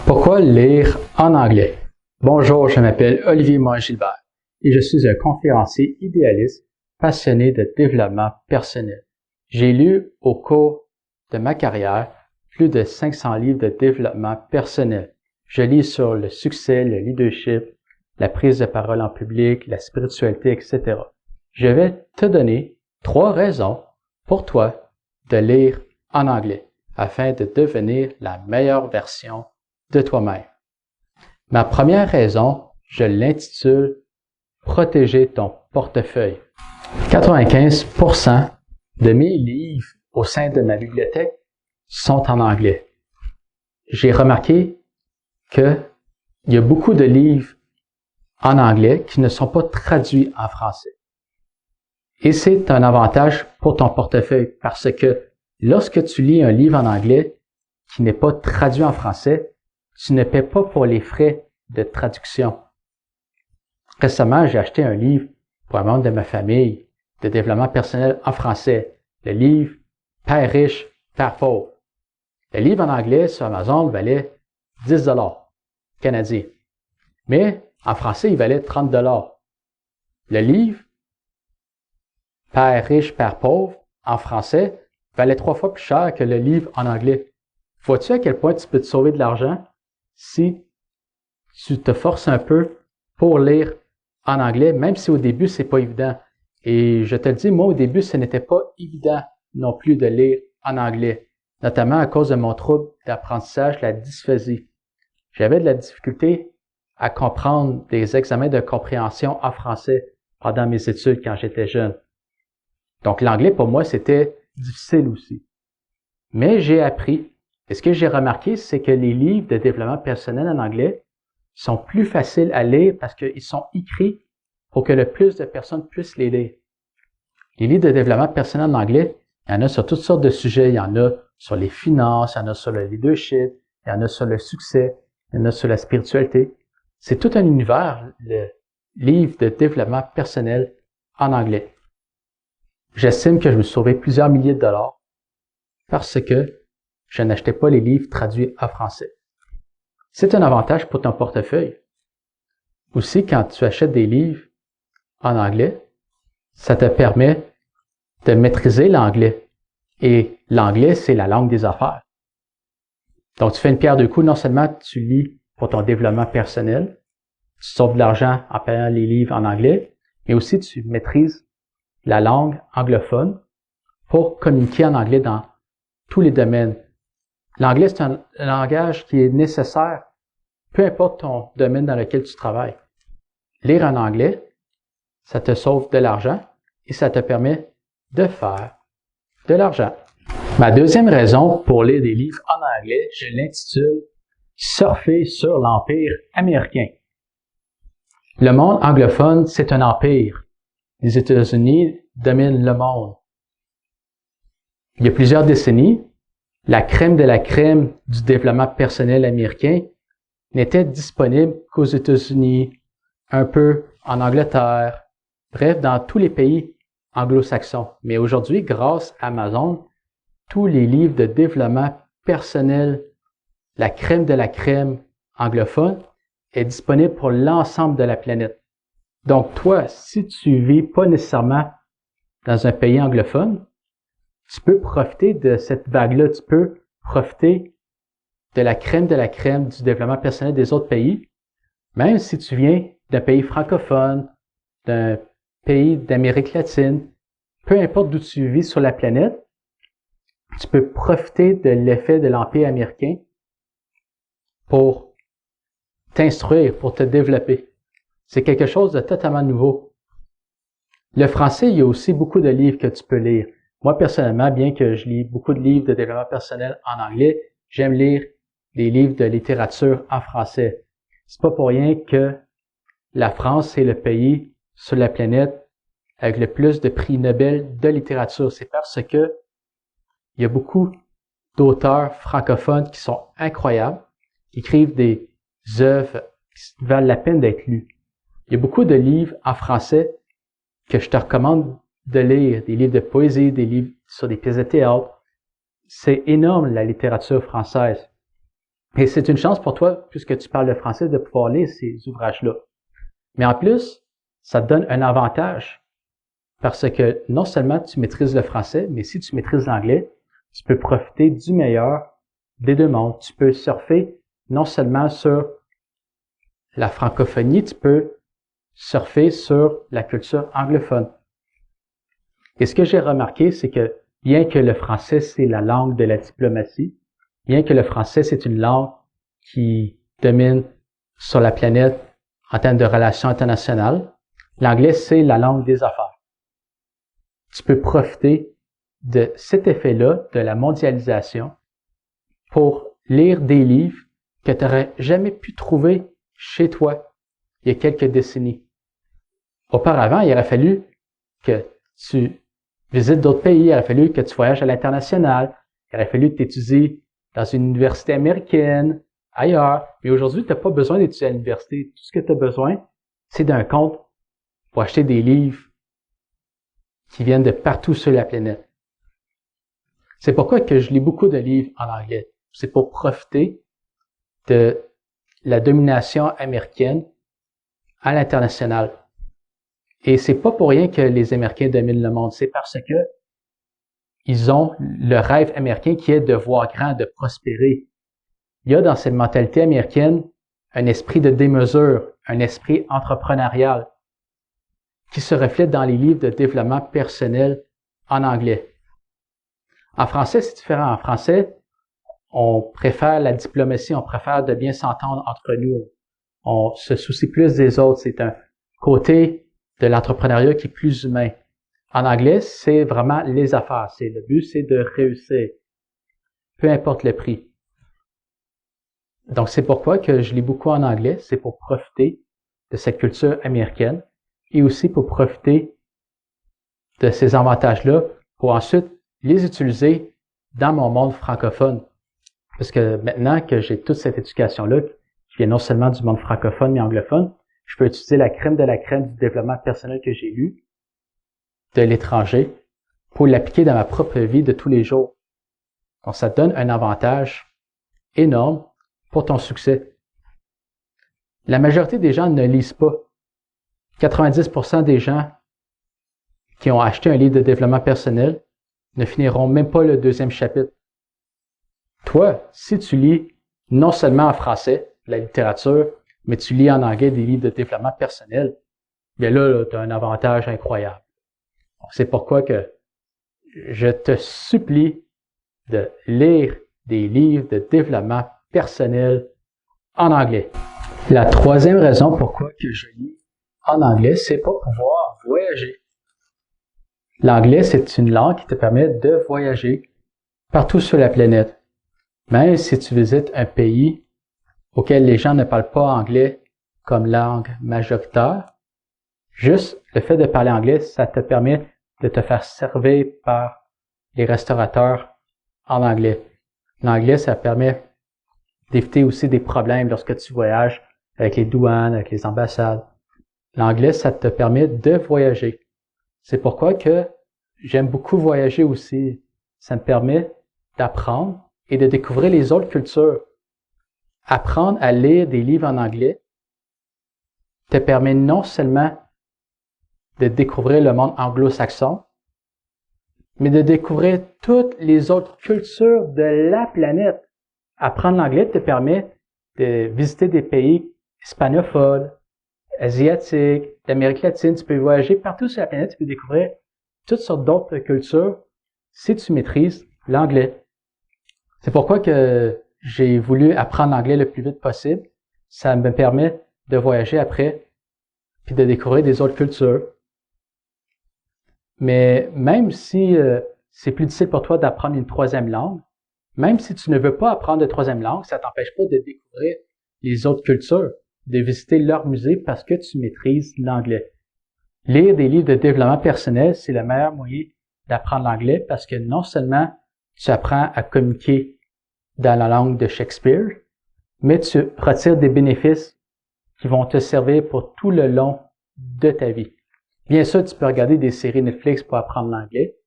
Pourquoi lire en anglais? Bonjour, je m'appelle Olivier Morin-Gilbert et je suis un conférencier idéaliste passionné de développement personnel. J'ai lu au cours de ma carrière plus de 500 livres de développement personnel. Je lis sur le succès, le leadership, la prise de parole en public, la spiritualité, etc. Je vais te donner 3 raisons pour toi de lire en anglais afin de devenir la meilleure version de toi-même. Ma première raison, je l'intitule « Protéger ton portefeuille ». 95% de mes livres au sein de ma bibliothèque sont en anglais. J'ai remarqué qu'il y a beaucoup de livres en anglais qui ne sont pas traduits en français. Et c'est un avantage pour ton portefeuille parce que lorsque tu lis un livre en anglais qui n'est pas traduit en français, tu ne paies pas pour les frais de traduction. Récemment, j'ai acheté un livre pour un membre de ma famille de développement personnel en français, le livre « Père riche, Père pauvre ». Le livre en anglais sur Amazon valait 10 $ canadiens, mais en français, il valait 30 $. Le livre « Père riche, Père pauvre » en français valait 3 fois plus cher que le livre en anglais. Vois-tu à quel point tu peux te sauver de l'argent si tu te forces un peu pour lire en anglais, même si au début, c'est pas évident. Et je te le dis, moi, au début, ce n'était pas évident non plus de lire en anglais, notamment à cause de mon trouble d'apprentissage, la dysphasie. J'avais de la difficulté à comprendre des examens de compréhension en français pendant mes études quand j'étais jeune. Donc, l'anglais, pour moi, c'était difficile aussi. Mais j'ai appris. Et ce que j'ai remarqué, c'est que les livres de développement personnel en anglais sont plus faciles à lire parce qu'ils sont écrits pour que le plus de personnes puissent les lire. Les livres de développement personnel en anglais, il y en a sur toutes sortes de sujets. Il y en a sur les finances, il y en a sur le leadership, il y en a sur le succès, il y en a sur la spiritualité. C'est tout un univers, le livre de développement personnel en anglais. J'estime que je me suis sauvé plusieurs milliers de dollars parce que je n'achetais pas les livres traduits en français. C'est un avantage pour ton portefeuille. Aussi, quand tu achètes des livres en anglais, ça te permet de maîtriser l'anglais. Et l'anglais, c'est la langue des affaires. Donc, tu fais une pierre deux coups. Non seulement tu lis pour ton développement personnel, tu sauves de l'argent en payant les livres en anglais, mais aussi tu maîtrises la langue anglophone pour communiquer en anglais dans tous les domaines. L'anglais, c'est un langage qui est nécessaire, peu importe ton domaine dans lequel tu travailles. Lire en anglais, ça te sauve de l'argent et ça te permet de faire de l'argent. Ma deuxième raison pour lire des livres en anglais, je l'intitule « Surfer sur l'Empire américain ». Le monde anglophone, c'est un empire. Les États-Unis dominent le monde. Il y a plusieurs décennies, la crème de la crème du développement personnel américain n'était disponible qu'aux États-Unis, un peu en Angleterre, bref, dans tous les pays anglo-saxons. Mais aujourd'hui, grâce à Amazon, tous les livres de développement personnel, la crème de la crème anglophone, est disponible pour l'ensemble de la planète. Donc toi, si tu vis pas nécessairement dans un pays anglophone, tu peux profiter de cette vague-là, tu peux profiter de la crème du développement personnel des autres pays, même si tu viens d'un pays francophone, d'un pays d'Amérique latine, peu importe d'où tu vis sur la planète, tu peux profiter de l'effet de l'Empire américain pour t'instruire, pour te développer. C'est quelque chose de totalement nouveau. Le français, il y a aussi beaucoup de livres que tu peux lire. Moi, personnellement, bien que je lis beaucoup de livres de développement personnel en anglais, j'aime lire des livres de littérature en français. C'est pas pour rien que la France est le pays sur la planète avec le plus de prix Nobel de littérature. C'est parce que il y a beaucoup d'auteurs francophones qui sont incroyables, qui écrivent des œuvres qui valent la peine d'être lues. Il y a beaucoup de livres en français que je te recommande de lire, des livres de poésie, des livres sur des pièces de théâtre. C'est énorme, la littérature française. Et c'est une chance pour toi, puisque tu parles le français, de pouvoir lire ces ouvrages-là. Mais en plus, ça te donne un avantage parce que non seulement tu maîtrises le français, mais si tu maîtrises l'anglais, tu peux profiter du meilleur des deux mondes. Tu peux surfer non seulement sur la francophonie, tu peux surfer sur la culture anglophone. Et ce que j'ai remarqué, c'est que bien que le français, c'est la langue de la diplomatie, bien que le français, c'est une langue qui domine sur la planète en termes de relations internationales, l'anglais, c'est la langue des affaires. Tu peux profiter de cet effet-là, de la mondialisation, pour lire des livres que tu n'aurais jamais pu trouver chez toi il y a quelques décennies. Auparavant, il aurait fallu que tu visites d'autres pays, il aurait fallu que tu voyages à l'international, il aurait fallu que tu étudies dans une université américaine, ailleurs. Mais aujourd'hui, tu n'as pas besoin d'étudier à l'université. Tout ce que tu as besoin, c'est d'un compte pour acheter des livres qui viennent de partout sur la planète. C'est pourquoi que je lis beaucoup de livres en anglais. C'est pour profiter de la domination américaine à l'international. Et c'est pas pour rien que les Américains dominent le monde. C'est parce que ils ont le rêve américain qui est de voir grand, de prospérer. Il y a dans cette mentalité américaine un esprit de démesure, un esprit entrepreneurial qui se reflète dans les livres de développement personnel en anglais. En français, c'est différent. En français, on préfère la diplomatie, on préfère de bien s'entendre entre nous. On se soucie plus des autres. C'est un côté de l'entrepreneuriat qui est plus humain. En anglais, c'est vraiment les affaires. Le but, c'est de réussir. Peu importe le prix. Donc, c'est pourquoi que je lis beaucoup en anglais. C'est pour profiter de cette culture américaine et aussi pour profiter de ces avantages-là pour ensuite les utiliser dans mon monde francophone. Parce que maintenant que j'ai toute cette éducation-là, qui vient non seulement du monde francophone mais anglophone, je peux utiliser la crème de la crème du développement personnel que j'ai lu de l'étranger pour l'appliquer dans ma propre vie de tous les jours. Donc, ça te donne un avantage énorme pour ton succès. La majorité des gens ne lisent pas. 90% des gens qui ont acheté un livre de développement personnel ne finiront même pas le deuxième chapitre. Toi, si tu lis non seulement en français, la littérature, mais tu lis en anglais des livres de développement personnel, bien là, tu as un avantage incroyable. C'est pourquoi que je te supplie de lire des livres de développement personnel en anglais. La troisième raison pourquoi que je lis en anglais, c'est pour pouvoir voyager. L'anglais, c'est une langue qui te permet de voyager partout sur la planète. Même si tu visites un pays auquel les gens ne parlent pas anglais comme langue majoritaire, juste le fait de parler anglais, ça te permet de te faire servir par les restaurateurs en anglais. L'anglais, ça permet d'éviter aussi des problèmes lorsque tu voyages avec les douanes, avec les ambassades. L'anglais, ça te permet de voyager. C'est pourquoi que j'aime beaucoup voyager aussi. Ça me permet d'apprendre et de découvrir les autres cultures. Apprendre à lire des livres en anglais te permet non seulement de découvrir le monde anglo-saxon, mais de découvrir toutes les autres cultures de la planète. Apprendre l'anglais te permet de visiter des pays hispanophones, asiatiques, d'Amérique latine. Tu peux voyager partout sur la planète, tu peux découvrir toutes sortes d'autres cultures si tu maîtrises l'anglais. C'est pourquoi que j'ai voulu apprendre l'anglais le plus vite possible. Ça me permet de voyager après, puis de découvrir des autres cultures. Mais même si c'est plus difficile pour toi d'apprendre une troisième langue, même si tu ne veux pas apprendre de troisième langue, ça t'empêche pas de découvrir les autres cultures, de visiter leur musée parce que tu maîtrises l'anglais. Lire des livres de développement personnel, c'est le meilleur moyen d'apprendre l'anglais parce que non seulement tu apprends à communiquer dans la langue de Shakespeare, mais tu retires des bénéfices qui vont te servir pour tout le long de ta vie. Bien sûr, tu peux regarder des séries Netflix pour apprendre l'anglais.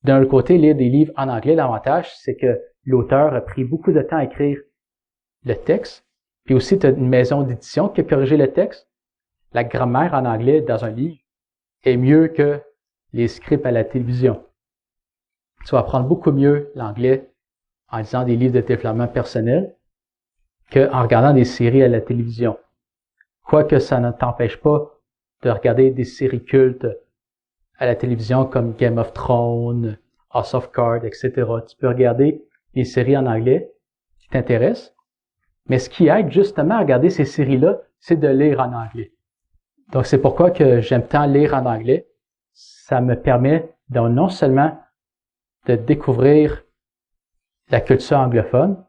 D'un autre côté, lire des livres en anglais, l'avantage, c'est que l'auteur a pris beaucoup de temps à écrire le texte, puis aussi tu as une maison d'édition qui a corrigé le texte. La grammaire en anglais dans un livre est mieux que les scripts à la télévision. Tu vas apprendre beaucoup mieux l'anglais en lisant des livres de développement personnel qu'en regardant des séries à la télévision. Quoique ça ne t'empêche pas de regarder des séries cultes à la télévision comme Game of Thrones, House of Cards, etc. Tu peux regarder des séries en anglais qui t'intéressent, mais ce qui aide justement à regarder ces séries-là, c'est de lire en anglais. Donc c'est pourquoi que j'aime tant lire en anglais. Ça me permet donc non seulement de découvrir la culture anglophone,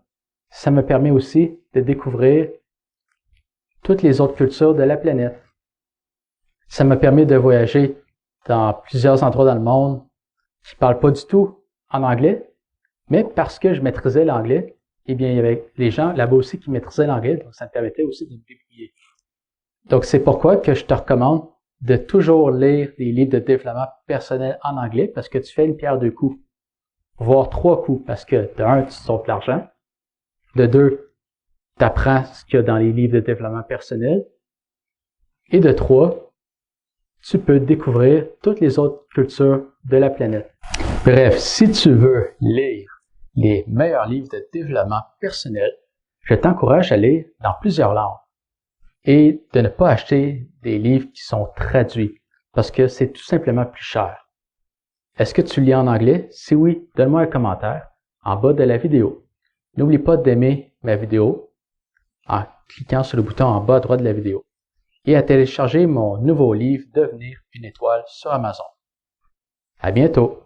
ça me permet aussi de découvrir toutes les autres cultures de la planète. Ça me permet de voyager dans plusieurs endroits dans le monde qui ne parlent pas du tout en anglais, mais parce que je maîtrisais l'anglais, eh bien, il y avait les gens là-bas aussi qui maîtrisaient l'anglais, donc ça me permettait aussi de me débrouiller. Donc, c'est pourquoi que je te recommande de toujours lire des livres de développement personnel en anglais, parce que tu fais une pierre deux coups, voire trois coups, parce que de un, tu sauves l'argent, de deux, tu apprends ce qu'il y a dans les livres de développement personnel, et de trois, tu peux découvrir toutes les autres cultures de la planète. Bref, si tu veux lire les meilleurs livres de développement personnel, je t'encourage à lire dans plusieurs langues et de ne pas acheter des livres qui sont traduits parce que c'est tout simplement plus cher. Est-ce que tu lis en anglais? Si oui, donne-moi un commentaire en bas de la vidéo. N'oublie pas d'aimer ma vidéo en cliquant sur le bouton en bas à droite de la vidéo et à télécharger mon nouveau livre « Devenir une étoile » sur Amazon. À bientôt!